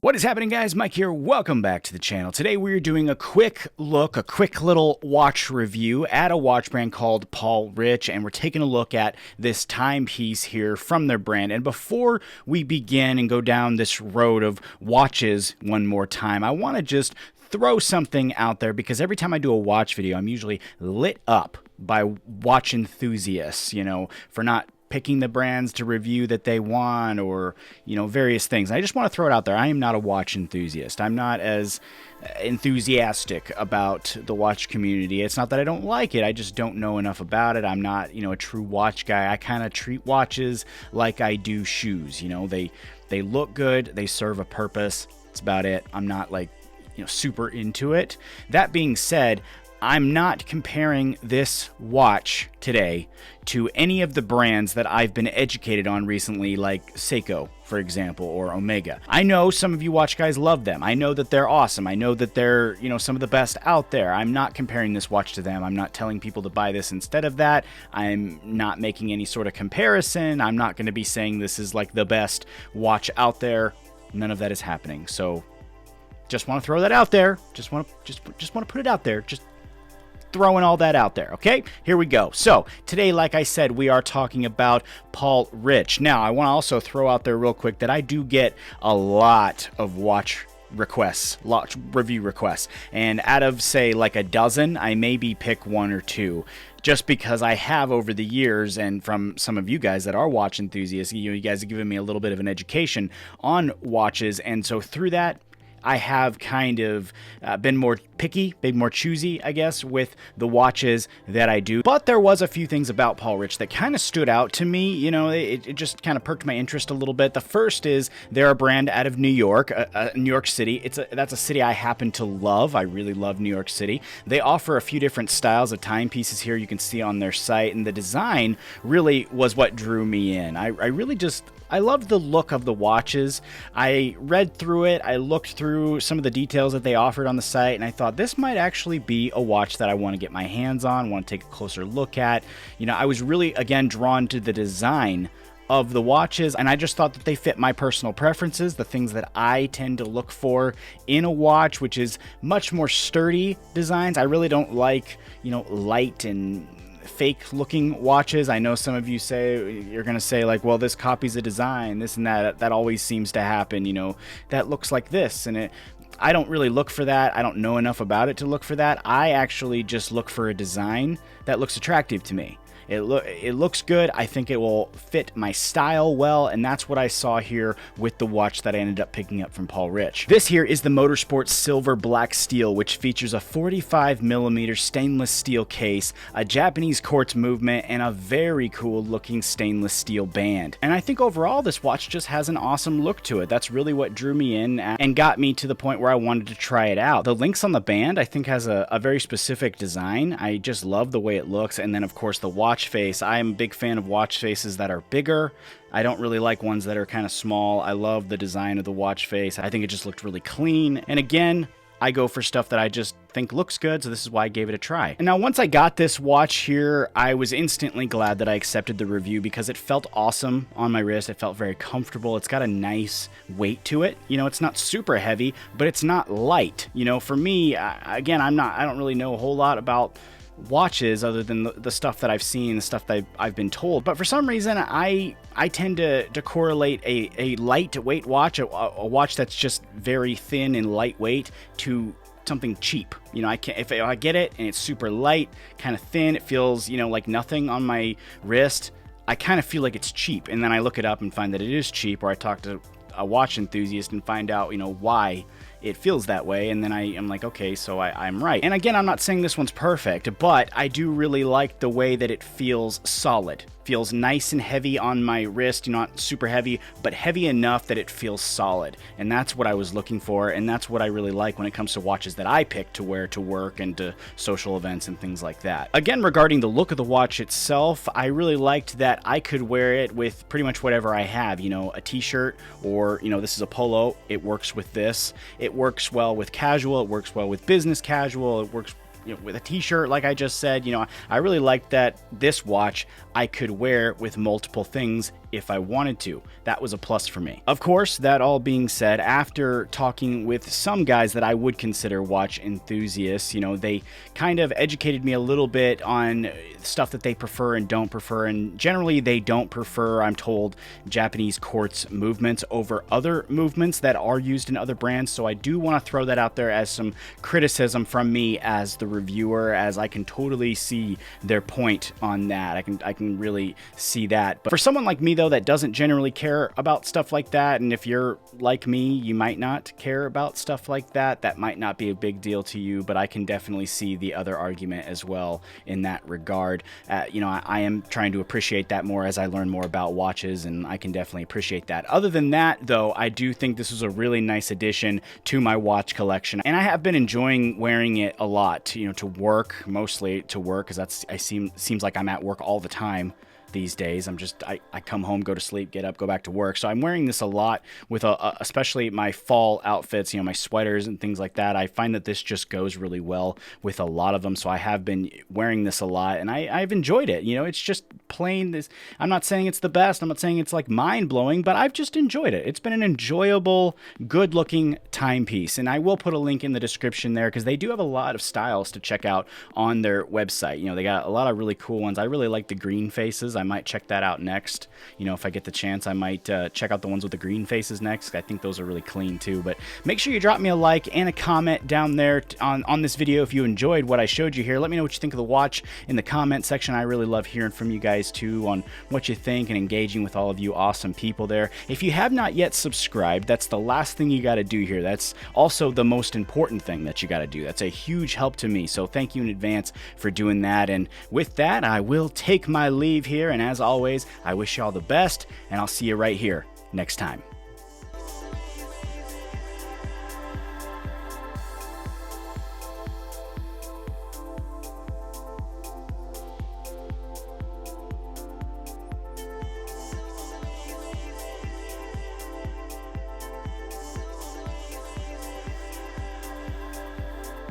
What is happening, guys? Mike here. Welcome back to the channel. Today we're doing a quick look, a quick little watch review at a watch brand called Paul Rich, and we're taking a look at this timepiece here from their brand. And before we begin and go down this road of watches one more time, I want to just throw something out there, because every time I do a watch video, I'm usually lit up by watch enthusiasts, for not picking the brands to review that they want, or various things. I just want to throw it out there. I am not a watch enthusiast. I'm not as enthusiastic about the watch community. It's not that I don't like it, I just don't know enough about it. I'm not a true watch guy. I kind of treat watches like I do shoes. They look good, they serve a purpose. That's about it. I'm not like super into it. That being said, I'm not comparing this watch today to any of the brands that I've been educated on recently, like Seiko, for example, or Omega. I know some of you watch guys love them. I know that they're awesome. I know that they're, some of the best out there. I'm not comparing this watch to them. I'm not telling people to buy this instead of that. I'm not making any sort of comparison. I'm not going to be saying this is like the best watch out there. None of that is happening. So just want to throw that out there. Just want to put it out there. Just throwing all that out there. Okay, here we go. So today, like I said, we are talking about Paul Rich. Now, I want to also throw out there real quick that I do get a lot of watch requests, review requests, and out of say like a dozen, I maybe pick one or two, just because I have over the years, and from some of you guys that are watch enthusiasts, you guys have given me a little bit of an education on watches, and so through that, I have kind of been more picky, been more choosy, I guess, with the watches that I do. But there was a few things about Paul Rich that kind of stood out to me. It just kind of perked my interest a little bit. The first is they're a brand out of New York, New York City. That's a city I happen to love. I really love New York City. They offer a few different styles of timepieces here you can see on their site, and the design really was what drew me in. I loved the look of the watches. I read through it, I looked through some of the details that they offered on the site, and I thought this might actually be a watch that I want to get my hands on, want to take a closer look at. I was really, again, drawn to the design of the watches, and I just thought that they fit my personal preferences, the things that I tend to look for in a watch, which is much more sturdy designs. I really don't like, light and fake looking watches. I know some of you you're gonna say like, well, this copies a design, this and that always seems to happen, that looks like this, and I don't really look for that. I don't know enough about it to look for that. I actually just look for a design that looks attractive to me. It looks good. I think it will fit my style well, and that's what I saw here with the watch that I ended up picking up from Paul Rich. This here is the Motorsport Silver Black Steel, which features a 45mm stainless steel case, a Japanese quartz movement, and a very cool looking stainless steel band. And I think overall this watch just has an awesome look to it. That's really what drew me in and got me to the point where I wanted to try it out. The links on the band I think has a very specific design. I just love the way it looks, and then of course the watch face. I am a big fan of watch faces that are bigger. I don't really like ones that are kind of small. I love the design of the watch face. I think it just looked really clean. And again, I go for stuff that I just think looks good, so this is why I gave it a try. And now once I got this watch here, I was instantly glad that I accepted the review, because it felt awesome on my wrist. It felt very comfortable. It's got a nice weight to it. It's not super heavy, but it's not light. For me, again, I don't really know a whole lot about watches other than the stuff that I've seen, the stuff that I've been told, but for some reason I tend to correlate a lightweight watch, a watch that's just very thin and lightweight, to something cheap. If I get it and it's super light, kind of thin, it feels like nothing on my wrist, I kind of feel like it's cheap, and then I look it up and find that it is cheap, or I talk to a watch enthusiast and find out why it feels that way, and then I am like, okay, so I'm right. And again, I'm not saying this one's perfect, but I do really like the way that it feels solid. Feels nice and heavy on my wrist, not super heavy, but heavy enough that it feels solid. And that's what I was looking for, and that's what I really like when it comes to watches that I pick to wear to work and to social events and things like that. Again, regarding the look of the watch itself, I really liked that I could wear it with pretty much whatever I have, a t-shirt, or, this is a polo, it works with this. It works well with casual, it works well with business casual, it works with a t-shirt, like I just said. I really liked that this watch I could wear with multiple things if I wanted to. That was a plus for me. Of course, that all being said, after talking with some guys that I would consider watch enthusiasts, you know, they kind of educated me a little bit on stuff that they prefer and don't prefer, and generally they don't prefer, I'm told, Japanese quartz movements over other movements that are used in other brands. So I do want to throw that out there as some criticism from me as the reviewer, as I can totally see their point on that. I can really see that. But for someone like me though that doesn't generally care about stuff like that, and if you're like me, you might not care about stuff like that, that might not be a big deal to you, but I can definitely see the other argument as well in that regard. You know, I am trying to appreciate that more as I learn more about watches, and I can definitely appreciate that. Other than that though, I do think this was a really nice addition to my watch collection, and I have been enjoying wearing it a lot, you know, to work, mostly to work, because seems like I'm at work all the time these days. I come home, go to sleep, get up, go back to work. So I'm wearing this a lot with especially my fall outfits, you know, my sweaters and things like that. I find that this just goes really well with a lot of them. So I have been wearing this a lot, and I've enjoyed it. You know, it's just plain this. I'm not saying it's the best. I'm not saying it's like mind blowing, but I've just enjoyed it. It's been an enjoyable, good looking timepiece. And I will put a link in the description there because they do have a lot of styles to check out on their website. You know, they got a lot of really cool ones. I really like the green faces. I might check that out next. You know, if I get the chance, I might check out the ones with the green faces next. I think those are really clean too. But make sure you drop me a like and a comment down there on this video if you enjoyed what I showed you here. Let me know what you think of the watch in the comment section. I really love hearing from you guys too on what you think and engaging with all of you awesome people there. If you have not yet subscribed, that's the last thing you got to do here. That's also the most important thing that you got to do. That's a huge help to me. So thank you in advance for doing that. And with that, I will take my leave here. And as always, I wish you all the best, and I'll see you right here next time.